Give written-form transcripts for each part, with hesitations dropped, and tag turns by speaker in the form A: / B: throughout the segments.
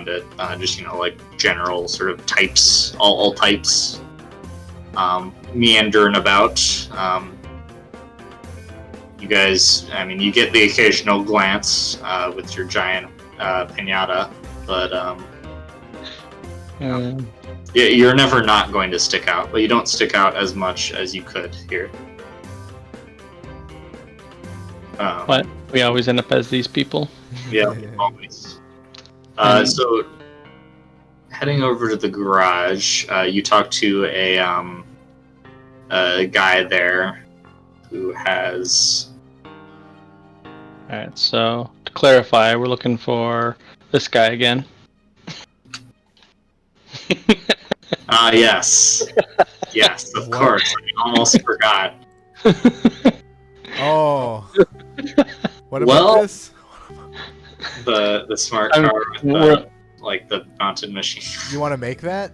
A: around it. Just like general sort of types, all types, meandering about. You guys, I mean, you get the occasional glance with your giant pinata, but you're never not going to stick out. But you don't stick out as much as you could here.
B: What? We always end up as these people.
A: Yeah, always. So, heading over to the garage, you talk to a guy there who has...
B: Alright, so to clarify, we're looking for this guy again.
A: Yes. Yes, of course. I almost forgot.
C: Oh. What about this?
A: The smart car with the mounted machine.
C: You want to make that?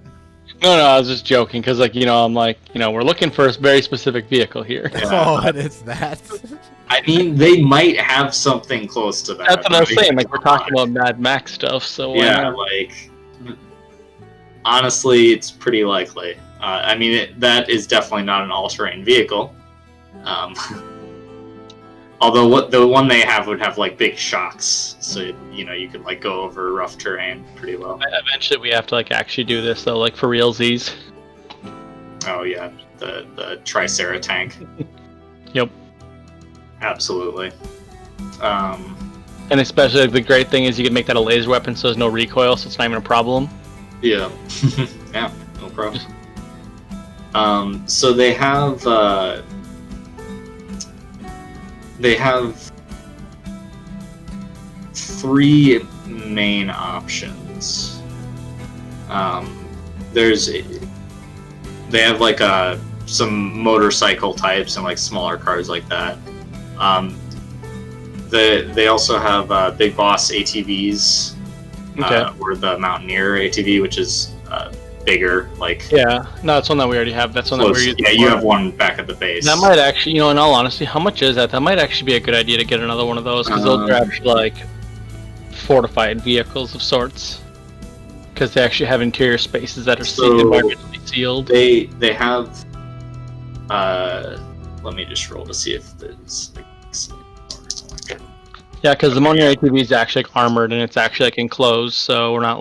B: No, I was just joking, because, I'm we're looking for a very specific vehicle here.
A: Yeah.
C: Oh, and it's that?
A: I mean, they might have something close to that.
B: That's what I was saying, we're talking about Mad Max stuff, so...
A: Yeah, honestly, it's pretty likely. I mean, that is definitely not an all-terrain vehicle. Although the one they have would have big shocks, so you could go over rough terrain pretty well.
B: Eventually, we have to actually do this though, for realsies.
A: Oh yeah, the Tricera tank.
B: Yep.
A: Absolutely.
B: And especially the great thing is you can make that a laser weapon, so there's no recoil, so it's not even a problem.
A: Yeah. Yeah, no problem. So they have. They have 3 main options. They have some motorcycle types and smaller cars like that. They also have Big Boss ATVs, or the Mountaineer ATV, which is bigger,
B: Yeah, no, that's one that we already have. That's one that we're using.
A: Yeah, you have one back at the base.
B: That might actually, in all honesty, how much is that? That might actually be a good idea to get another one of those, because those are actually fortified vehicles of sorts. Because they actually have interior spaces that are environmentally sealed.
A: They have. Let me just roll to see if there's.
B: Yeah, because the Mountaineer ATV is actually armored and it's actually enclosed, so we're not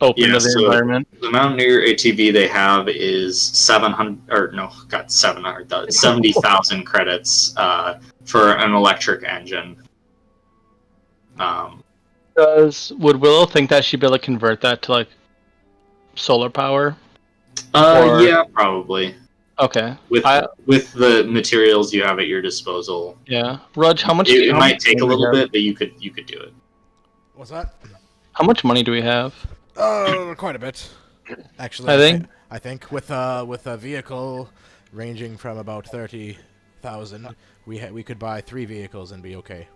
B: open to the environment.
A: The Mountaineer ATV they have is 70,000 credits for an electric engine.
B: Would Willow think that she'd be able to convert that to solar power?
A: Yeah, probably.
B: Okay.
A: With the materials you have at your disposal.
B: Yeah. Rudge, how much?
A: It might take a little bit, but you could do it.
C: What's that?
B: How much money do we have?
C: Quite a bit. Actually, I think with a vehicle ranging from about 30,000, we could buy 3 vehicles and be okay.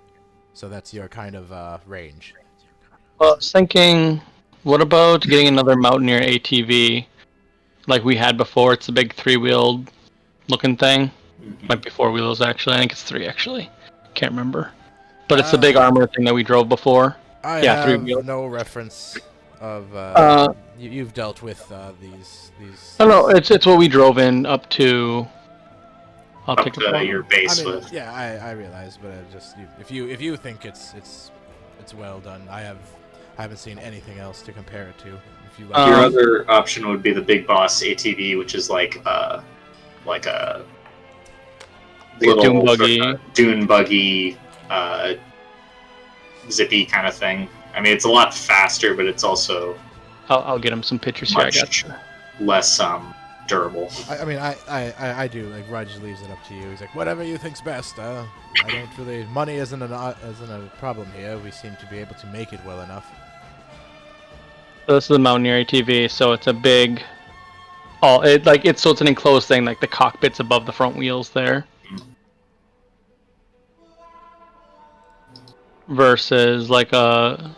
C: So that's your kind of range.
B: Well, I was thinking, what about getting another Mountaineer ATV, like we had before? It's a big 3-wheeled looking thing. Might be 4 wheels actually. I think it's 3 actually. Can't remember. But it's the big armor thing that we drove before.
C: I
B: have
C: 3-wheeled. No reference of you've dealt with these.
B: Oh no, it's what we drove in up to.
A: I'll take your base with.
C: Yeah, I realize, but if you think it's well done, I haven't seen anything else to compare it to. If you
A: your other option would be the Big Boss ATV, which is like a little dune buggy, zippy kind of thing. I mean, it's a lot faster, but it's also.
B: I'll get him some pictures here. I got
A: less durable.
C: I mean, I do. Rudge leaves it up to you. He's like, whatever you think's best. I don't really. Money isn't a problem here. We seem to be able to make it well enough.
B: So this is the Mountaineer ATV. So it's a big. It's an enclosed thing. Like the cockpit's above the front wheels there. Versus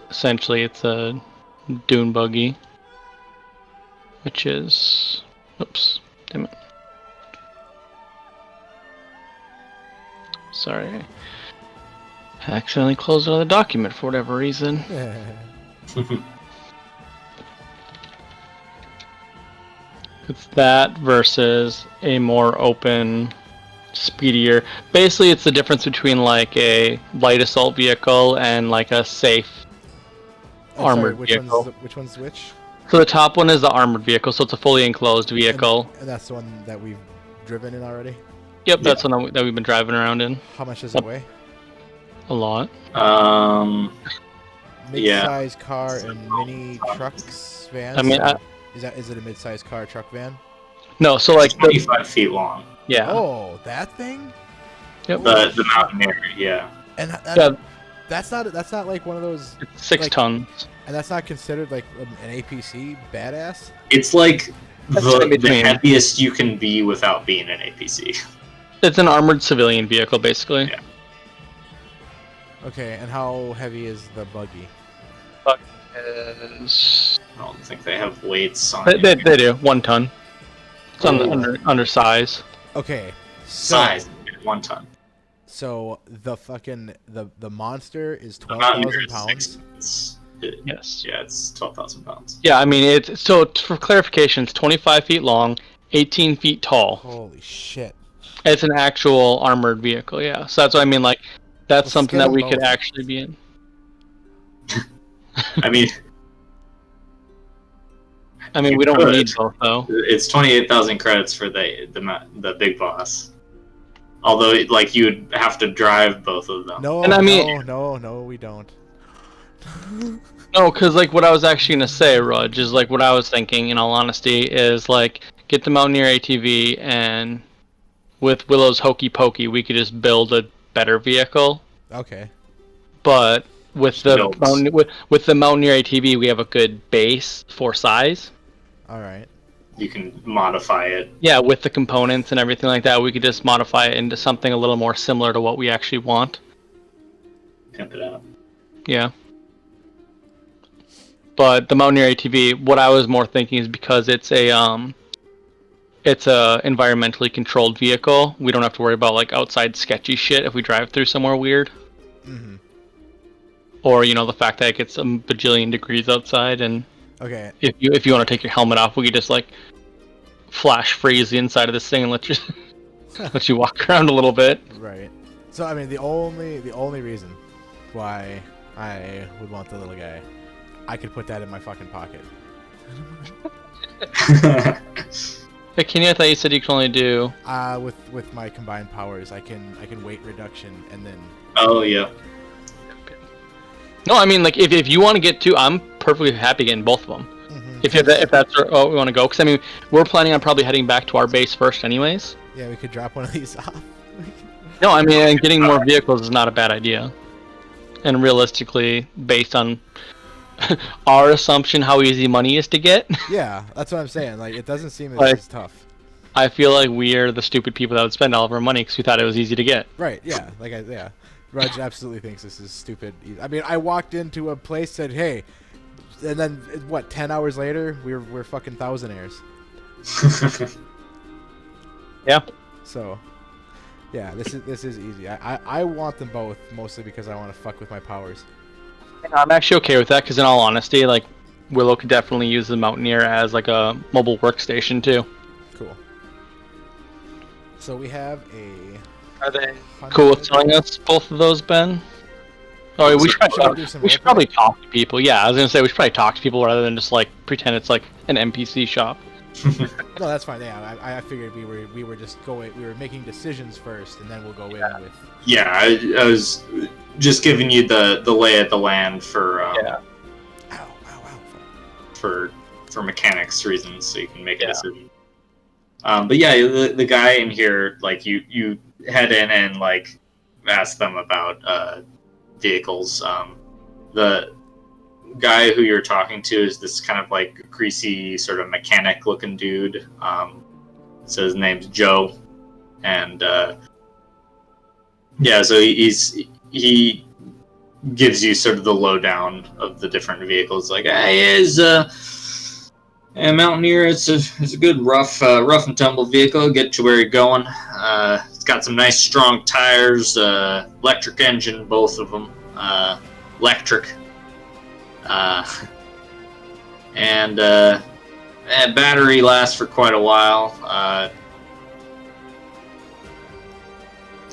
B: essentially it's a dune buggy, which is, oops, damn it. Sorry, I accidentally closed another document for whatever reason. It's that versus a more open, speedier. Basically, it's the difference between like a light assault vehicle and like a safe armored vehicle.
C: Which one's which?
B: So the top one is the armored vehicle, so it's a fully enclosed vehicle.
C: And that's the one that we've driven in already?
B: Yep, that's the one that we've been driving around in.
C: How much does it weigh?
B: A lot.
C: Mid-size car and mini trucks, vans?
B: I mean,
C: is it a mid-size car, truck, van?
B: No, so like
A: 25 feet long.
B: Yeah.
C: Oh, that thing?
B: Yep.
A: The Mountaineer, yeah.
C: And that's not like one of those.
B: It's 6 tons.
C: And that's not considered like an APC badass.
A: It's like the heaviest you can be without being an APC.
B: It's an armored civilian vehicle, basically.
A: Yeah.
C: Okay, and how heavy is the buggy?
B: Buggy is...
A: I don't think they have weights on
B: it. They do. 1 ton. It's under size.
C: Okay.
A: Size 1 ton.
C: So the fucking the monster is 12,000 pounds.
B: Yes.
A: Yeah, it's 12,000 pounds.
B: Yeah, I mean it's so for clarification, it's 25 feet long, 18 feet tall.
C: Holy shit!
B: It's an actual armored vehicle. Yeah, so that's what I mean. Like that's something that we could actually be in.
A: I mean,
B: we don't need both though.
A: It's 28,000 credits for the big boss. Although, like, you'd have to drive both of them.
C: No, no, we don't.
B: No, because like what I was actually gonna say, Rudge, is like what I was thinking. In all honesty, is like get the Mountaineer ATV, and with Willow's hokey pokey, we could just build a better vehicle.
C: Okay.
B: But with the Mountaineer ATV, we have a good base for size.
C: All right.
A: You can modify it.
B: Yeah, with the components and everything like that, we could just modify it into something a little more similar to what we actually want.
A: Pimp it out.
B: Yeah. But the Mountaineer ATV, what I was more thinking is because it's a environmentally controlled vehicle, we don't have to worry about like outside sketchy shit if we drive through somewhere weird.
C: Mm-hmm.
B: Or the fact that it gets a bajillion degrees outside, and
C: okay,
B: if you want to take your helmet off, we could just like flash freeze the inside of this thing and let you walk around a little bit.
C: Right. So I mean, the only reason why I would want the little guy, I could put that in my fucking pocket.
B: Hey, Kenny, I thought you said you can only do...
C: with my combined powers, I can weight reduction and then...
A: Oh, yeah.
B: No, I mean, like, if you want to get 2, I'm perfectly happy getting both of them. Mm-hmm. If that's where we want to go. Because, I mean, we're planning on probably heading back to our base first anyways.
C: Yeah, we could drop one of these off.
B: No, I mean, getting more vehicles is not a bad idea. And realistically, based on our assumption how easy money is to get.
C: Yeah, that's what I'm saying. Like, it doesn't seem as tough.
B: I feel like we're the stupid people that would spend all of our money because we thought it was easy to get.
C: Right, yeah. Rudge absolutely thinks this is stupid. I mean, I walked into a place, said, hey, and then, 10 hours later, we're fucking thousandaires.
B: Yeah.
C: So, yeah, this is easy. I want them both, mostly because I want to fuck with my powers.
B: I'm actually okay with that, because in all honesty, like, Willow could definitely use the Mountaineer as, like, a mobile workstation, too.
C: Cool. So we have a...
B: Are they cool with telling us both of those, Ben? Oh, we should probably talk to people. Yeah, I was going to say, we should probably talk to people rather than just, like, pretend it's, like, an NPC shop.
C: No, that's fine. Yeah, I figured we were just going... We were making decisions first, and then we'll go in with...
A: Yeah, I was just giving you the lay of the land for... For mechanics reasons, so you can make a decision. But yeah, the guy in here, like, you head in and, like, ask them about vehicles. The guy who you're talking to is this kind of, like, greasy, sort of mechanic-looking dude. So his name's Joe. And, yeah, so he gives you sort of the lowdown of the different vehicles. Like, Mountaineer, it's a good rough and tumble vehicle. Get to where you're going. It's got some nice strong tires, electric engine, both of them, electric, and Battery lasts for quite a while.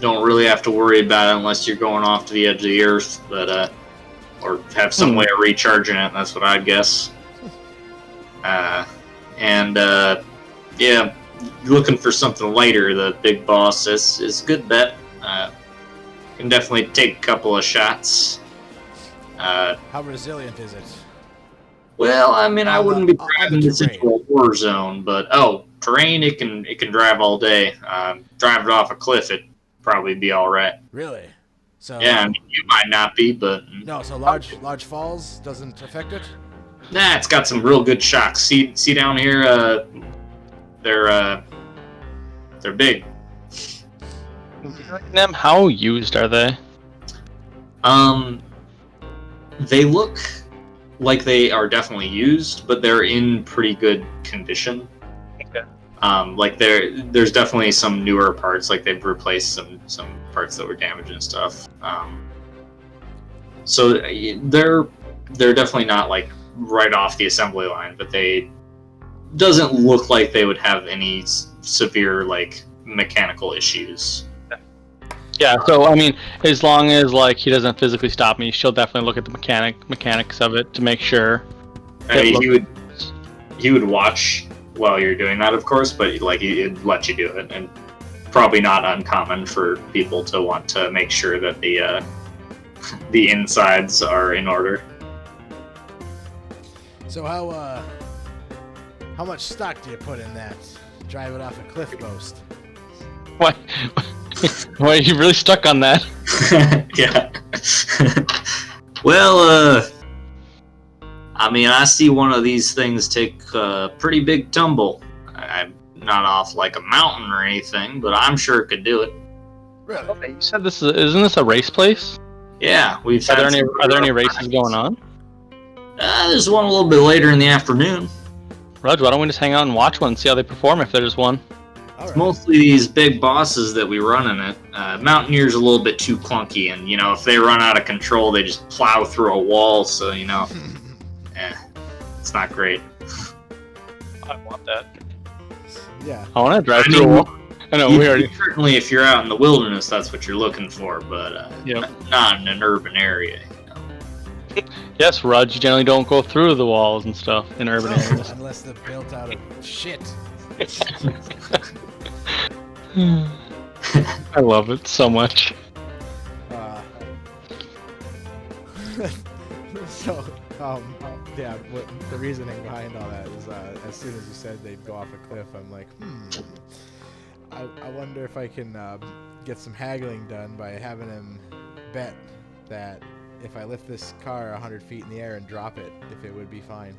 A: Don't really have to worry about it unless you're going off to the edge of the earth, but or have some way of recharging it. That's what I'd guess. Yeah, looking for something lighter. The big boss is a good bet. Can definitely take a couple of shots.
C: How resilient is it?
A: Well, I mean, I wouldn't be driving this into a war zone, but terrain it can drive all day. Drive it off a cliff, it'd probably be all right.
C: Really? So
A: yeah, I mean, you might not be, but
C: no. So large falls doesn't affect it.
A: Nah, it's got some real good shocks. See down here, they're big.
B: Them, how used are they?
A: They look like they are definitely used, but they're in pretty good condition.
B: Okay.
A: Like there's definitely some newer parts, like they've replaced some parts that were damaged and stuff. So they're definitely not like right off the assembly line, but they doesn't look like they would have any severe like mechanical issues.
B: Yeah, so I mean, as long as like he doesn't physically stop me, she'll definitely look at the mechanics of it to make sure.
A: He would watch while you're doing that, of course, but like he'd let you do it, and probably not uncommon for people to want to make sure that the insides are in order.
C: So how much stock do you put in that? Drive it off a cliff boast.
B: What? Why are you really stuck on that?
A: Yeah. Well, I mean, I see one of these things take a pretty big tumble. I'm not off like a mountain or anything, but I'm sure it could do it.
C: Really?
B: You said isn't this a race place?
A: Yeah, we've.
B: Are there any races going on?
A: There's one a little bit later in the afternoon.
B: Rudge, why don't we just hang out and watch one and see how they perform if there's one?
A: It's mostly these big bosses that we run in it. Mountaineer's a little bit too clunky, and if they run out of control, they just plow through a wall. So it's not great.
B: I want that.
C: Yeah.
B: I want to drive through a wall. I know we already.
A: Certainly, if you're out in the wilderness, that's what you're looking for, but not in an urban area.
B: Yes, Rudge, you generally don't go through the walls and stuff in urban areas.
C: Unless they're built out of shit.
B: I love it so much.
C: Yeah, the reasoning behind all that is as soon as you said they'd go off a cliff, I'm like, I wonder if I can get some haggling done by having him bet that if I lift this car 100 feet in the air and drop it, if it would be fine.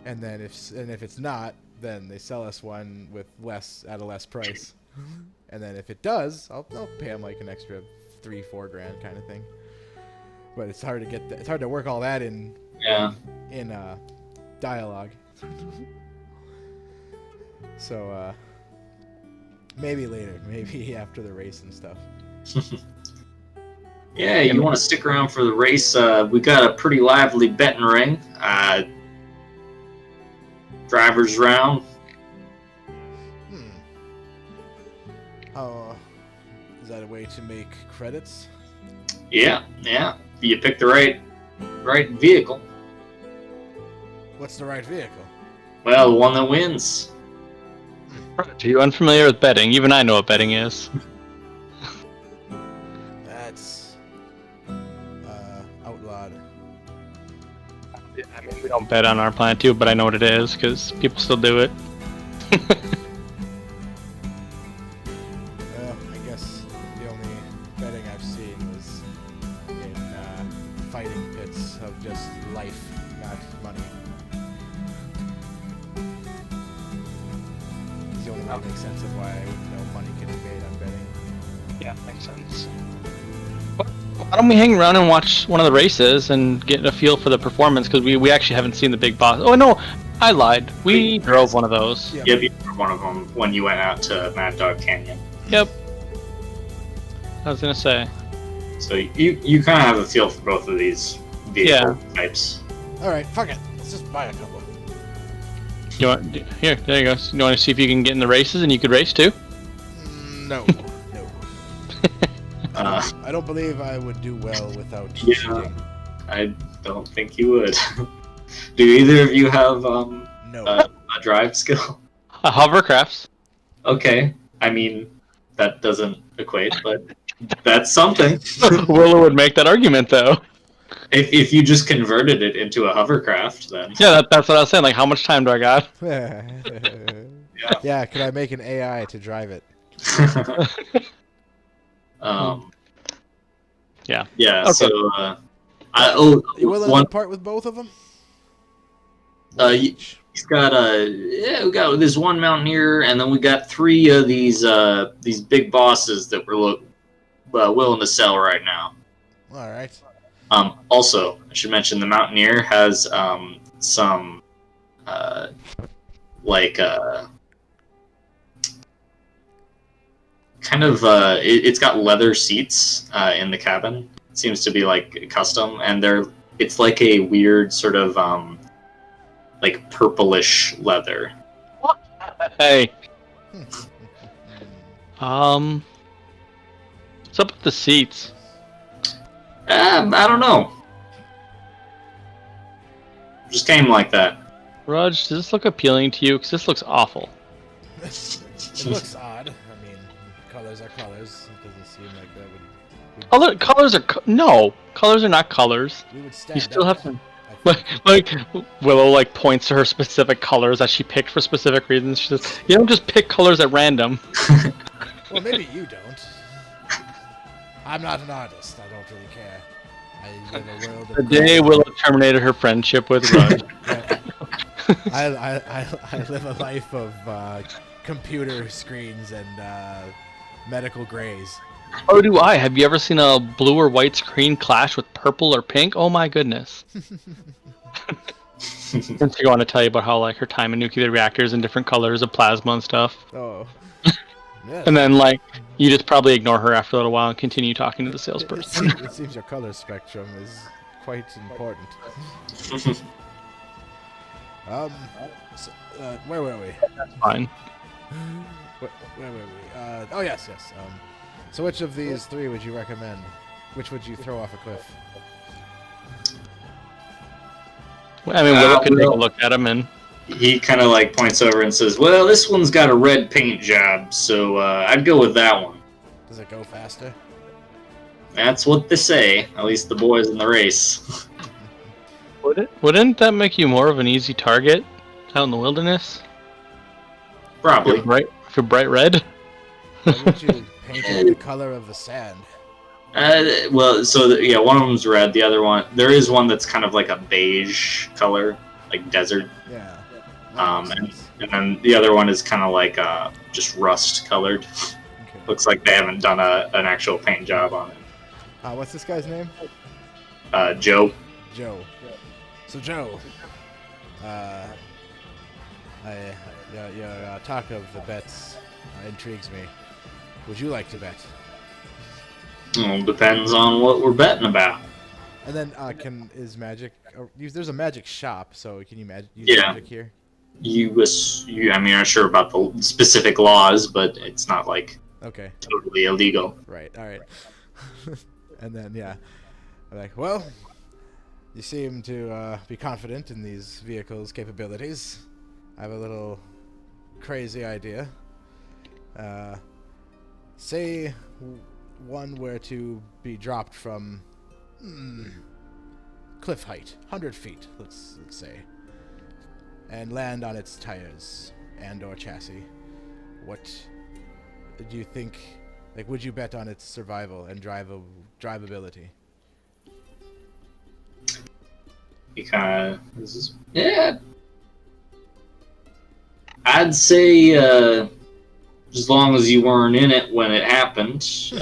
C: And then if it's not, then they sell us one with at a less price. And then if it does, I'll pay them like an extra $3-4 grand kind of thing. But it's hard to it's hard to work all that in dialogue. So maybe later, maybe after the race and stuff.
A: Yeah, you want to stick around for the race. We got a pretty lively betting ring. Drivers round.
C: Is that a way to make credits?
A: Yeah. You pick the right vehicle.
C: What's the right vehicle?
A: Well, the one that wins.
B: Are you unfamiliar with betting? Even I know what betting is.
C: That's outlawed.
B: I mean, we don't bet on our planet too, but I know what it is because people still do it.
C: Well, I guess the only betting I've seen was in fighting pits of just life, not money. It's the only way that makes sense of why no money can be made on betting.
B: Yeah, makes sense. Why don't we hang around and watch one of the races and get a feel for the performance? Because we actually haven't seen the big boss. Oh no, I lied. We drove one of those.
A: Yep, you drove one of them when you went out to Mad Dog Canyon.
B: Yep. I was gonna say.
A: So you kind of have a feel for both of these vehicle types.
C: All right, fuck it. Let's just buy a couple.
B: You want here? There you go. You want to see if you can get in the races, and you could race too?
C: No, no. I don't believe I would do well without cheating.
A: I don't think you would. Do either of you have
C: No.
A: a drive skill?
B: Hovercrafts.
A: Okay, I mean that doesn't equate, but that's something.
B: Willow would make that argument though.
A: If you just converted it into a hovercraft, then
B: Yeah, that's what I was saying. Like, how much time do I got?
C: Yeah, could I make an AI to drive it?
B: Yeah.
A: Yeah.
B: Okay.
A: So
C: You willing to part with both of them?
A: He's got we got this one mountaineer, and then we got 3 of these big bosses that we're willing to sell right now.
C: All right.
A: Also, I should mention the mountaineer has some kind of it's got leather seats in the cabin. It seems to be like custom, and it's like a weird sort of like purplish leather.
B: Hey. What's up with the seats?
A: I don't know. Just came like that.
B: Rudge, does this look appealing to you? Because this looks awful.
C: It looks odd. I mean, colors are colors. It doesn't seem like that would...
B: Colors are not colors.
C: We would stand
B: You still
C: out,
B: have to...
C: I think.
B: Like, Willow, like, points to her specific colors that she picked for specific reasons. She says, you don't just pick colors at random.
C: Well, maybe you don't. I'm not an artist. I don't really care. I live a world of...
B: The day Willow terminated her friendship with Rudge.
C: I live a life of computer screens and medical grays.
B: Oh, do I? Have you ever seen a blue or white screen clash with purple or pink? Oh my goodness. Since you want to tell you about how like her time in nuclear reactors and different colors of plasma and stuff.
C: Oh. Yeah.
B: And then like you just probably ignore her after a little while and continue talking to the salesperson.
C: It seems your color spectrum is quite important. Where were we?
B: That's fine.
C: Where were we? Oh yes. So which of these 3 would you recommend? Which would you throw off a cliff?
B: I mean, Willow could take a look at him and...
A: He kind of like points over and says, well, this one's got a red paint job, so I'd go with that one.
C: Does it go faster?
A: That's what they say, at least the boys in the race.
B: Wouldn't that make you more of an easy target out in the wilderness?
A: Probably.
B: If you're bright red?
C: Why would you paint it the color of the sand?
A: Well, so one of them's red. The other one, there is one that's kind of like a beige color, like desert.
C: Yeah.
A: And then the other one is kind of like just rust colored.
C: Okay.
A: Looks like they haven't done an actual paint job on it.
C: What's this guy's name?
A: Joe.
C: Joe. So Joe, your talk of the bets intrigues me. Would you like to bet?
A: Well, depends on what we're betting about.
C: And then is magic? There's a magic shop, so can you use magic here?
A: I'm not sure about the specific laws, but it's not like totally illegal.
C: Right. All right. And then I'm like, well, you seem to be confident in these vehicles' capabilities. I have a little crazy idea. Say one were to be dropped from cliff height, 100 feet, let's say, and land on its tires and/or chassis. What do you think? Like, would you bet on its survival and drivability?
A: He kind of, I'd say as long as you weren't in it when it happened,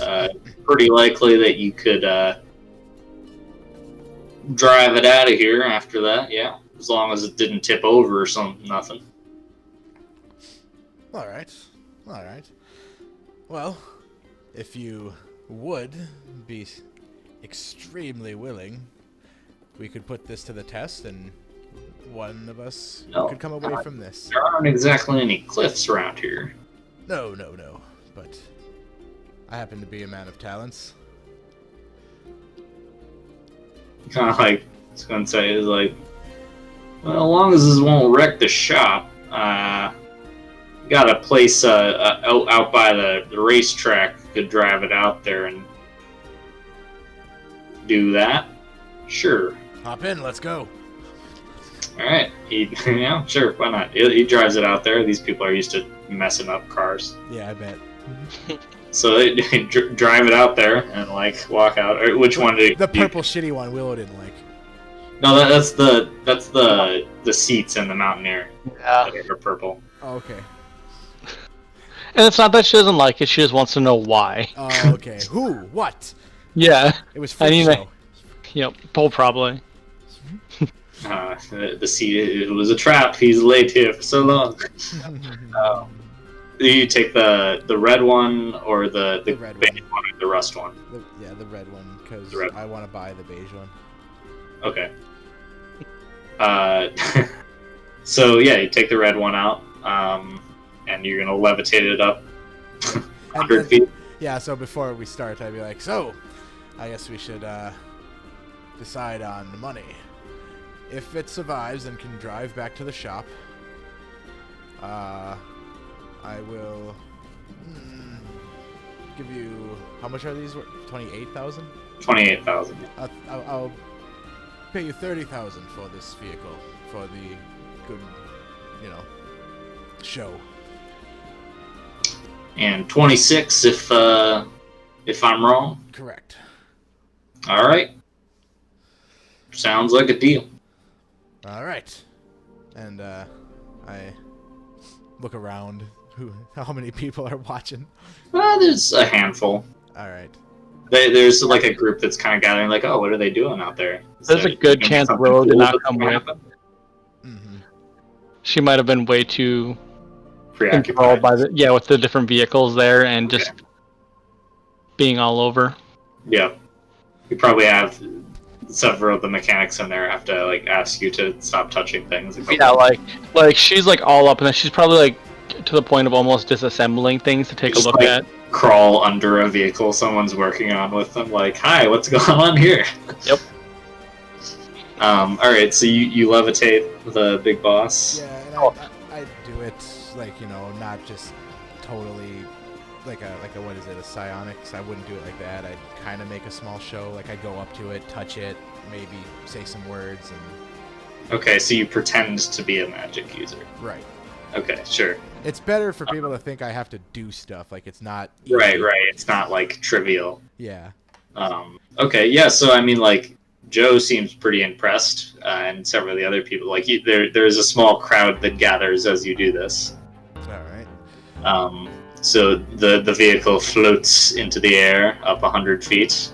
A: pretty likely that you could drive it out of here after that. Yeah, as long as it didn't tip over or nothing.
C: All right. Well, if you would be extremely willing, we could put this to the test and one of us
A: No,
C: could come away from this.
A: There aren't exactly any cliffs around here.
C: No. But I happen to be a man of talents.
A: Kind of like, I was going to say, is like, well, as long as this won't wreck the shop, got a place out by the racetrack. Could drive it out there and do that. Sure.
C: Hop in, let's go.
A: All right. Yeah, sure. Why not? He drives it out there. These people are used to messing up cars.
C: Yeah, I bet.
A: So they drive it out there and like walk out. Or which one did
C: the purple shitty one Willow didn't like?
A: No, that's the seats in the Mountaineer.
B: Yeah.
A: That are purple.
C: Oh, okay.
B: And it's not that she doesn't like it; she just wants to know why.
C: Oh, okay. Who? What?
B: Yeah.
C: It was freak show.
B: Yep. Paul probably.
A: The seat, it was a trap. He's laid here for so long. Do you take the red one or the
C: red
A: beige one or the rust one?
C: The red one, because I want to buy the beige one.
A: Okay. So yeah, you take the red one out, and you're gonna levitate it up 100 feet.
C: Yeah. So before we start, I'd be like, so, I guess we should decide on the money. If it survives and can drive back to the shop, I will give you. How much are these? 28,000.
A: 28,000.
C: I'll pay you 30,000 for this vehicle for the good, show.
A: And 26 if I'm wrong.
C: Correct.
A: All right. Sounds like a deal.
C: All right. And I look around. How many people are watching?
A: There's a handful.
C: All right.
A: There's like a group that's kind of gathering, like, oh, what are they doing out there?
B: There's a good chance Willow did not come with.
C: Mm-hmm.
B: She might have been way too
A: preoccupied
B: by with the different vehicles there and just being all over.
A: Yeah. You probably have several of the mechanics in there have to like ask you to stop touching things.
B: Yeah, like she's like all up, and then she's probably like to the point of almost disassembling things to take a look at.
A: Crawl under a vehicle someone's working on with them, like, hi, what's going on here?
B: Yep.
A: Alright, so you levitate the big boss.
C: Yeah, and I do it like, not just totally like a what is it, a psionics. I wouldn't do it like that. I'd kind of make a small show, like I go up to it, touch it, maybe say some words and
A: Okay, so you pretend to be a magic user.
C: Right.
A: Okay, sure.
C: It's better for people to think I have to do stuff, like it's not easy.
A: Right, it's not like trivial.
C: Yeah.
A: Okay, yeah, so I mean, like, Joe seems pretty impressed, and several of the other people, like, there's a small crowd that gathers as you do this.
C: Alright.
A: So the vehicle floats into the air up 100 feet,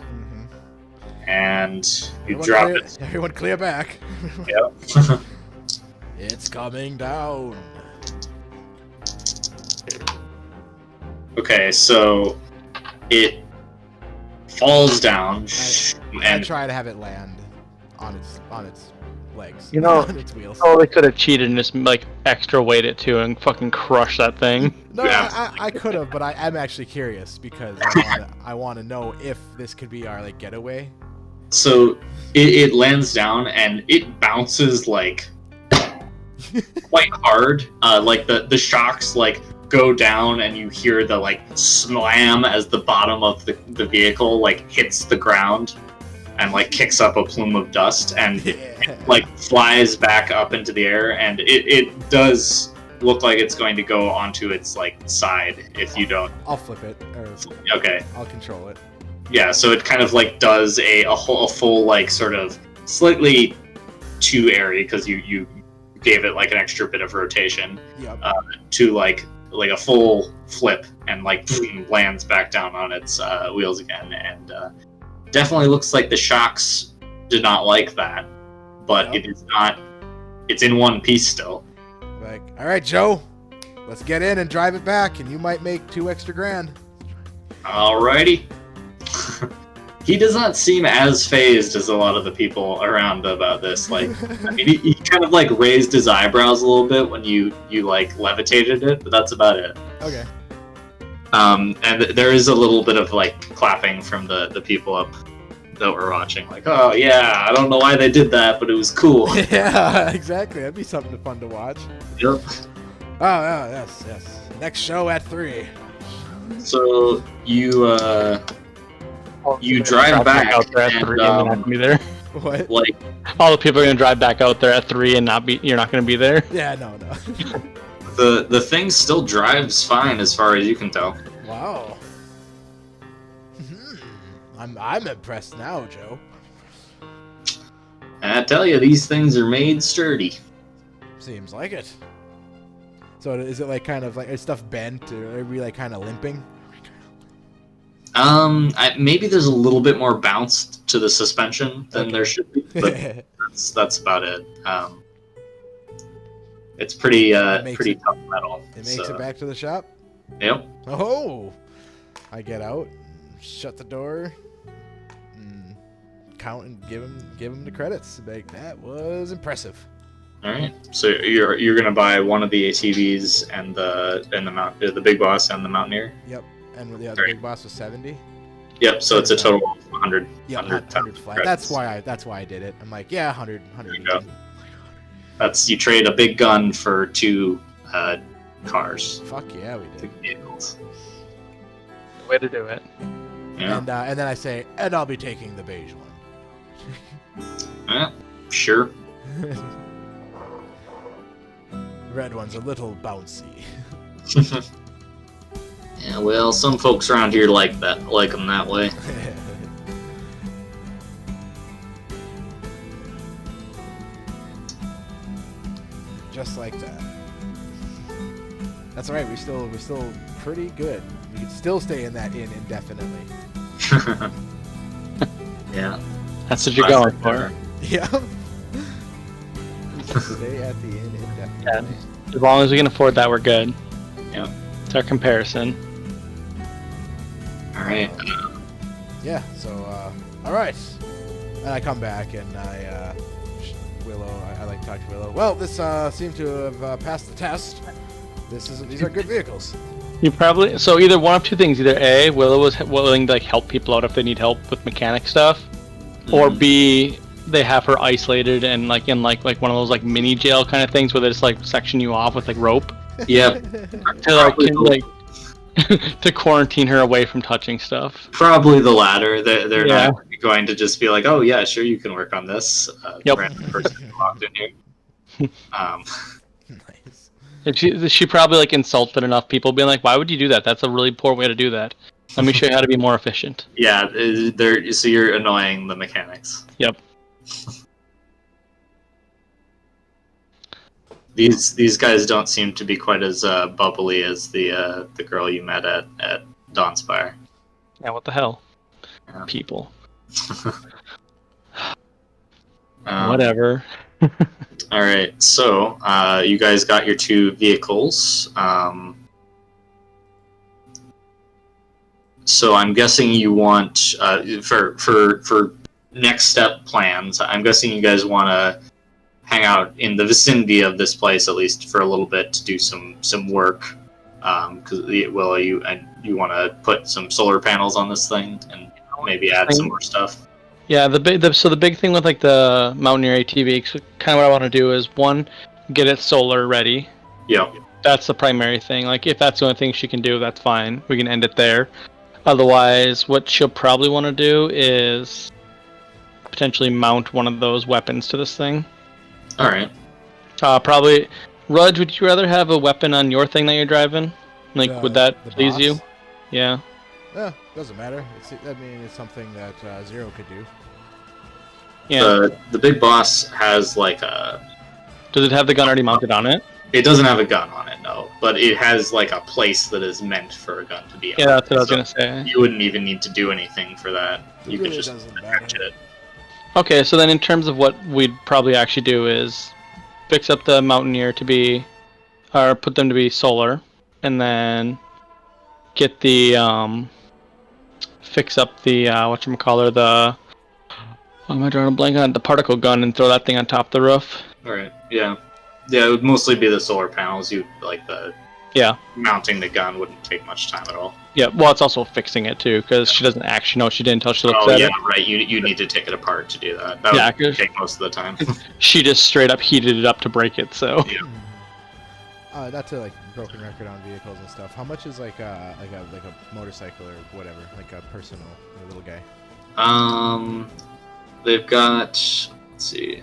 A: and you drop it.
C: Everyone clear back.
A: Yep.
C: It's coming down.
A: Okay, so it falls down,
C: I try to have it land on its legs.
B: On
C: its wheels.
B: Oh, they could have cheated and just like extra weight it too and fucking crush that thing.
C: No, I could have, but I'm actually curious because I want to know if this could be our like getaway.
A: So it lands down and it bounces like quite hard. Like the shocks like go down and you hear the like slam as the bottom of the vehicle like hits the ground and like kicks up a plume of dust and it, like flies back up into the air, and it does look like it's going to go onto its like side if you don't.
C: I'll flip it.
A: Okay.
C: I'll control it.
A: Yeah, so it kind of like does a full like sort of slightly too airy because you gave it like an extra bit of rotation.
C: Yep.
A: To like a full flip and like lands back down on its wheels again, and definitely looks like the shocks did not like that, but It is not. It's in one piece still.
C: Like, all right, Joe, let's get in and drive it back, and you might make $2 extra grand.
A: Alrighty. He does not seem as phased as a lot of the people around about this. Like, I mean, he kind of like raised his eyebrows a little bit when you like levitated it, but that's about it.
C: Okay.
A: And there is a little bit of like clapping from the people up that were watching, like, oh yeah, I don't know why they did that, but it was cool.
C: Yeah, exactly. That'd be something fun to watch.
A: Yep.
C: Oh, yes. Next show at 3.
A: So you drive back
B: out there at 3 and you're not gonna be there.
C: What?
A: like
B: All the people are gonna drive back out there at 3 and you're not gonna be there.
C: Yeah, no.
A: the thing still drives fine as far as you can tell.
C: Wow. I'm impressed now, Joe.
A: And I tell you, these things are made sturdy.
C: Seems like it. So is it like kind of like is stuff bent, or are we like kind of limping?
A: Maybe there's a little bit more bounce to the suspension than there should be, but that's about it. It's pretty tough metal.
C: It makes it back to the shop.
A: Yep.
C: Oh, I get out, shut the door, and count and give him the credits. Like, that was impressive.
A: All right. So you're gonna buy one of the ATVs and the Big Boss and the Mountaineer.
C: Yep. And the Big Boss was 70.
A: Yep. So it's a total of 100.
C: Yeah, 100 flat. That's why I did it. I'm like, yeah, 100.
A: You trade a big gun for 2 cars.
C: Fuck yeah, we did.
A: Vehicles.
B: Way to do it.
A: Yeah.
C: And then I say, and I'll be taking the beige one.
A: Yeah. Sure.
C: Red one's a little bouncy.
A: Yeah, well, some folks around here like them that way.
C: Just like that. That's all right. We're still pretty good. We can still stay in that inn indefinitely.
A: Yeah.
B: That's what you're going for.
C: Yeah. Stay at the inn indefinitely.
B: Yeah. As long as we can afford that, we're good.
A: Yeah.
B: It's our comparison.
A: All right.
C: Yeah. So, all right. And I come back and Willow. I like to talk to Willow. Well, this seemed to have passed the test. These are good vehicles.
B: You probably either one of two things: either A, Willow was willing to like help people out if they need help with mechanic stuff, or B, they have her isolated and like in like one of those like mini jail kind of things where they just like section you off with like rope.
A: Yep.
B: To quarantine her away from touching stuff.
A: Probably the latter. They're not going to just be like, oh yeah, sure, you can work on this. Random person walked in here.
C: Nice.
B: And she probably like insulted enough people, being like, "Why would you do that? That's a really poor way to do that. Let me show you how to be more efficient."
A: Yeah, so you're annoying the mechanics.
B: Yep.
A: These guys don't seem to be quite as bubbly as the girl you met at Dawnspire.
B: Yeah, what the hell?
A: Yeah.
B: People. Whatever.
A: All right, so you guys got your 2 vehicles. So I'm guessing you want for next step plans. I'm guessing you guys want to hang out in the vicinity of this place at least for a little bit to do some work. Because Willow, you want to put some solar panels on this thing and maybe add some more stuff.
B: Yeah, the big thing with like the Mountaineer ATV, kind of what I want to do is one, get it solar ready.
A: Yeah.
B: That's the primary thing. Like if that's the only thing she can do, that's fine. We can end it there. Otherwise, what she'll probably want to do is potentially mount one of those weapons to this thing.
A: All right.
B: Probably, Rudge, would you rather have a weapon on your thing that you're driving? Like, would that please
C: boss?
B: you? Yeah.
C: Doesn't matter. It's something that Zero could do.
B: Yeah.
A: The Big Boss has like a...
B: Does it have the gun already mounted on it?
A: It doesn't have a gun on it, no. But it has like a place that is meant for a gun to be on.
B: Yeah, that's what I was going to say.
A: You wouldn't even need to do anything for that. You could just attach it.
B: Okay, so then in terms of what we'd probably actually do is fix up the Mountaineer to be... Or put them to be solar. And then get the... fix up the... whatchamacallit, the... What am I drawing a blank on? The particle gun and throw that thing on top of the roof.
A: All right. Yeah. Yeah. It would mostly be the solar panels. You like the mounting the gun wouldn't take much time at all.
B: Yeah. Well, it's also fixing it too, because she doesn't actually know she didn't until she looks
A: Oh
B: at
A: yeah,
B: it.
A: right. You need to take it apart to do that. That would take most of the time.
B: She just straight up heated it up to break it. So.
A: Yeah.
C: Not to like broken record on vehicles and stuff. How much is like a motorcycle or whatever, like a personal little guy?
A: They've got, let's see,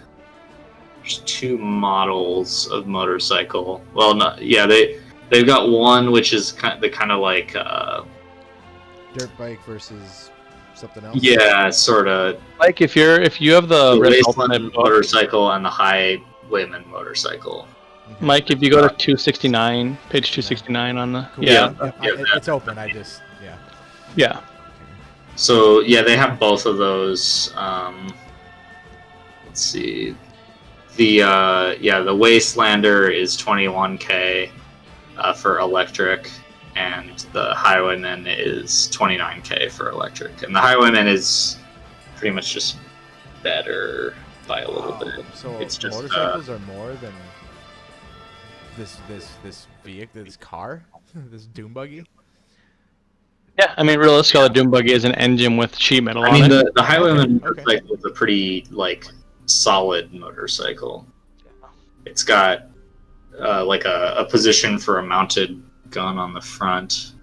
A: there's 2 models of motorcycle. Well, not yeah, they've got one which is kind of like
C: dirt bike versus something else.
A: Yeah, sort of.
B: Like if you have the
A: Wasteland motorcycle and the Highwayman motorcycle.
C: Okay.
B: Mike, if you go to 269, page 269 on the
C: Cool.
B: yeah.
C: It's open. I just
B: Yeah.
A: So yeah, they have both of those. Let's see. The Wastelander is 21K for electric, and the Highwayman is 29K for electric. And the Highwayman is pretty much just better by a little bit.
C: So
A: it's just
C: motorcycles are more than this vehicle, this car, this doom buggy.
B: Yeah, I mean, realistically, the Doom Buggy is an engine with sheet metal on it.
A: I mean, the Highwayman motorcycle is a pretty, like, solid motorcycle. It's got, like, a position for a mounted gun on the front.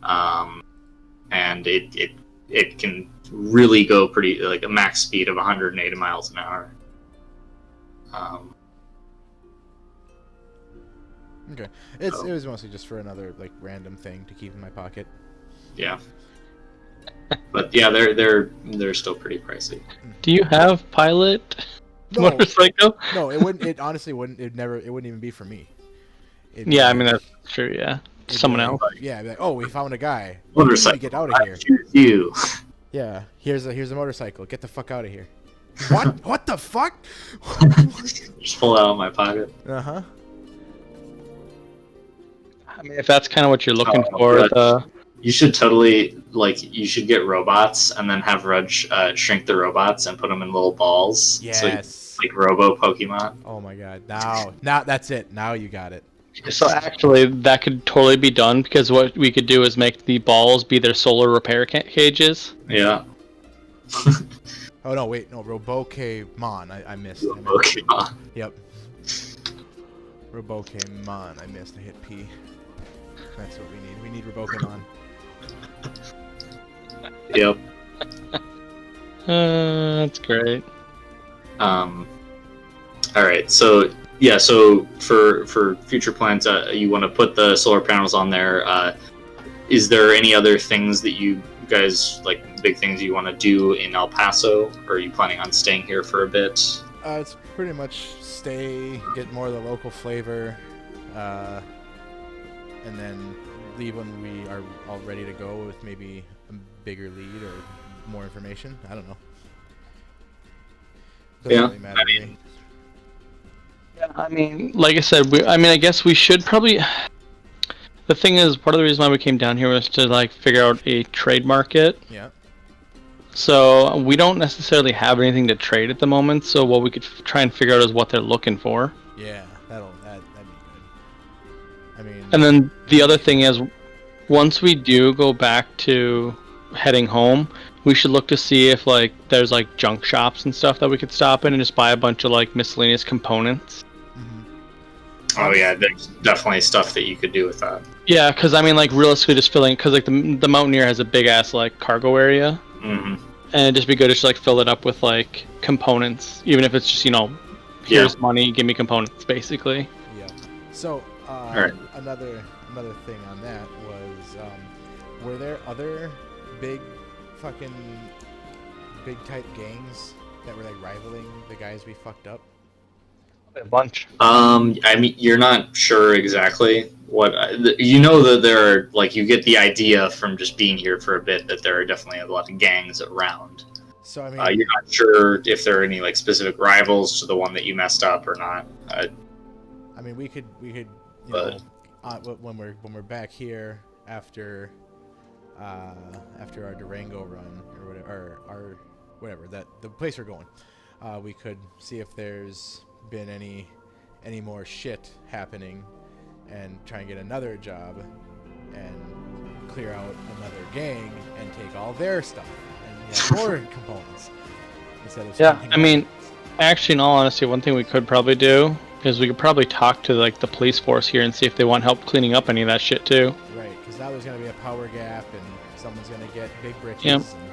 A: And it can really go pretty, like, a max speed of 180 miles an hour.
C: Okay. It was mostly just for another, like, random thing to keep in my pocket.
A: Yeah, but yeah, they're still pretty pricey.
B: Do you have pilot motorcycle?
C: No, it wouldn't. It honestly wouldn't. It wouldn't even be for me.
B: Yeah, I mean that's true. Yeah, someone else.
C: Yeah, be like, oh, we found a guy.
A: Motorcycle.
C: Get out of here.
A: You.
C: Yeah, here's a motorcycle. Get the fuck out of here. What? What the fuck?
A: Just pull it out of my pocket.
C: Uh-huh.
B: I mean, if that's kind of what you're looking for,
A: you should totally you should get robots and then have Rudge shrink the robots and put them in little balls.
C: Yes.
A: So like Robo Pokemon.
C: Oh my god! Now that's it. Now you got it.
B: So actually, that could totally be done because what we could do is make the balls be their solar repair cages.
A: Yeah.
C: Oh no! Wait, no. Robokemon. I missed.
A: Pokemon.
C: Yep. Robokemon. I missed. I hit P. That's what we need. We need Robokemon.
A: Yep.
B: That's great.
A: All right. So yeah. So for future plans, you want to put the solar panels on there. Is there any other things that you guys like? Big things you want to do in El Paso? Or are you planning on staying here for a bit?
C: It's pretty much stay, get more of the local flavor, and then leave when we are all ready to go with maybe a bigger lead or more information. I don't know. Doesn't really matter to me.
B: Yeah, I mean, like I said, I guess we should probably. The thing is, part of the reason why we came down here was to like figure out a trade market.
C: Yeah.
B: So we don't necessarily have anything to trade at the moment. So what we could try and figure out is what they're looking for.
C: Yeah, that'd be good. I mean.
B: And then the other thing is, once we do go back to heading home, we should look to see if like there's like junk shops and stuff that we could stop in and just buy a bunch of like miscellaneous components.
A: Oh yeah, there's definitely stuff that you could do with that.
B: Yeah, because I mean, like realistically, just filling because like the Mountaineer has a big ass like cargo area, and it'd just be good to just like fill it up with like components, even if it's just here's money, give me components, basically.
C: Yeah. So
A: right.
C: another thing on that was, were there other big type gangs that were like rivaling the guys we fucked up?
B: A bunch.
A: I mean, you're not sure exactly what that there are. Like, you get the idea from just being here for a bit that there are definitely a lot of gangs around.
C: So I mean,
A: you're not sure if there are any like specific rivals to the one that you messed up or not.
C: I mean, we could know, when we're back here after our Durango run or whatever, that the place we're going, we could see if there's been any more shit happening, and try and get another job and clear out another gang and take all their stuff and have more components instead of
B: Yeah, I mean, actually, in all honesty, one thing we could probably do is we could probably talk to like the police force here and see if they want help cleaning up any of that shit too.
C: Right, because now there's gonna be a power gap and someone's gonna get big britches.
B: Yep.
C: And...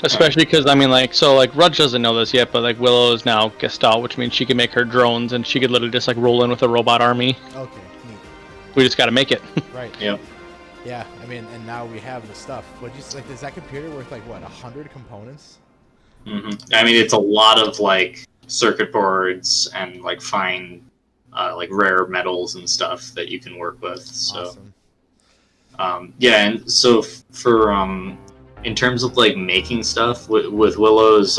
B: Especially because, I mean, like, so, like, Rudge doesn't know this yet, but, like, Willow is now Gestalt, which means she can make her drones, and she could literally just, like, roll in with a robot army.
C: Okay, neat.
B: We just gotta make it.
C: Right.
A: Yep.
C: Yeah, I mean, and now we have the stuff. But just, like, is that computer worth, like, what, 100 components?
A: Mm-hmm. I mean, it's a lot of, like, circuit boards and, like, fine, like, rare metals and stuff that you can work with, so...
C: Awesome.
A: Yeah, and so for, in terms of like making stuff with Willow's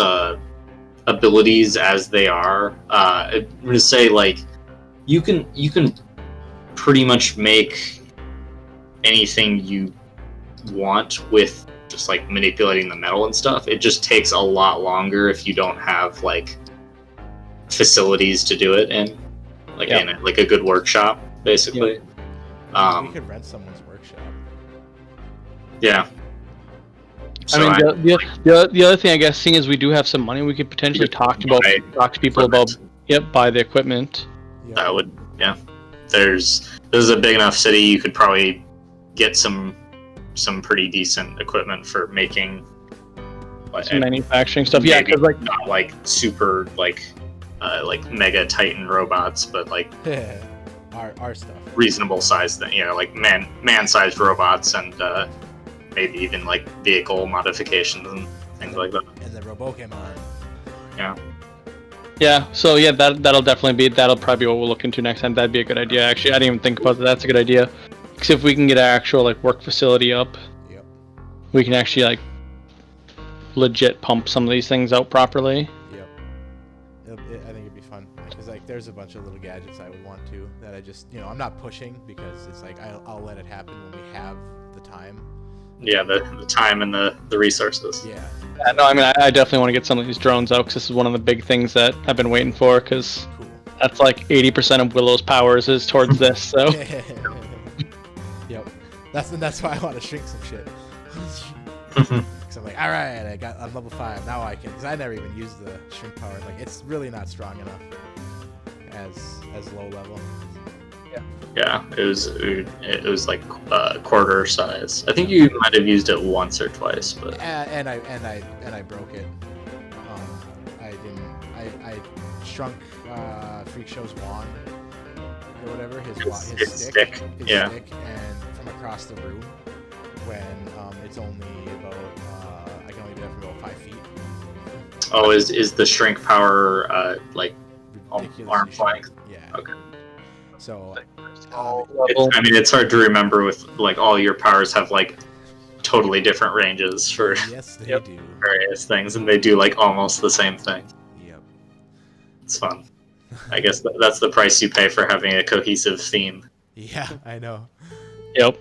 A: abilities as they are, I'm gonna say like you can pretty much make anything you want with just like manipulating the metal and stuff. It just takes a lot longer if you don't have like facilities to do it in, like in it, like a good workshop, basically.
C: We could rent someone's workshop.
A: Yeah. So
B: I mean, the other thing, I guess, seeing as we do have some money, we could potentially talk to people about, buy the equipment.
C: Yep.
A: That would, this is a big enough city, you could probably get some pretty decent equipment for making
B: some manufacturing stuff. Yeah, because like
A: not like super like mega Titan robots, but like
C: our stuff,
A: reasonable size thing, like man-sized robots and maybe even like vehicle modifications and things like that.
C: And the Robokemon.
A: Yeah.
B: Yeah, so that'll probably be what we'll look into next time. That'd be a good idea. Actually, I didn't even think about that. That's a good idea. Because if we can get an actual like work facility up, we can actually like legit pump some of these things out properly.
C: Yep. I think it'd be fun because like there's a bunch of little gadgets I would want to that I just I'm not pushing because it's like I'll let it happen when we have the time.
A: Yeah, the time and the resources.
C: Yeah.
B: No, I mean, I definitely want to get some of these drones out because this is one of the big things that I've been waiting for because that's like 80% of Willow's powers is towards this, so.
C: Yep. That's why I want to shrink some shit. Because I'm like, all right, I'm level 5, now I can, because I never even used the shrink power. Like, it's really not strong enough as low level.
A: Yeah, it was like quarter size. I think you might have used it once or twice, but
C: and I broke it. I shrunk Freak Show's wand or whatever, his stick, and from across the room when it's only about I can only do that from about 5 feet.
A: Oh, is the shrink power like arm's length?
C: Yeah.
A: Okay.
C: So,
A: it's hard to remember with like all your powers have like totally different ranges for
C: yes, they do
A: various things, and they do like almost the same thing.
C: Yep.
A: It's fun. I guess that's the price you pay for having a cohesive theme.
C: Yeah, I know.
B: Yep.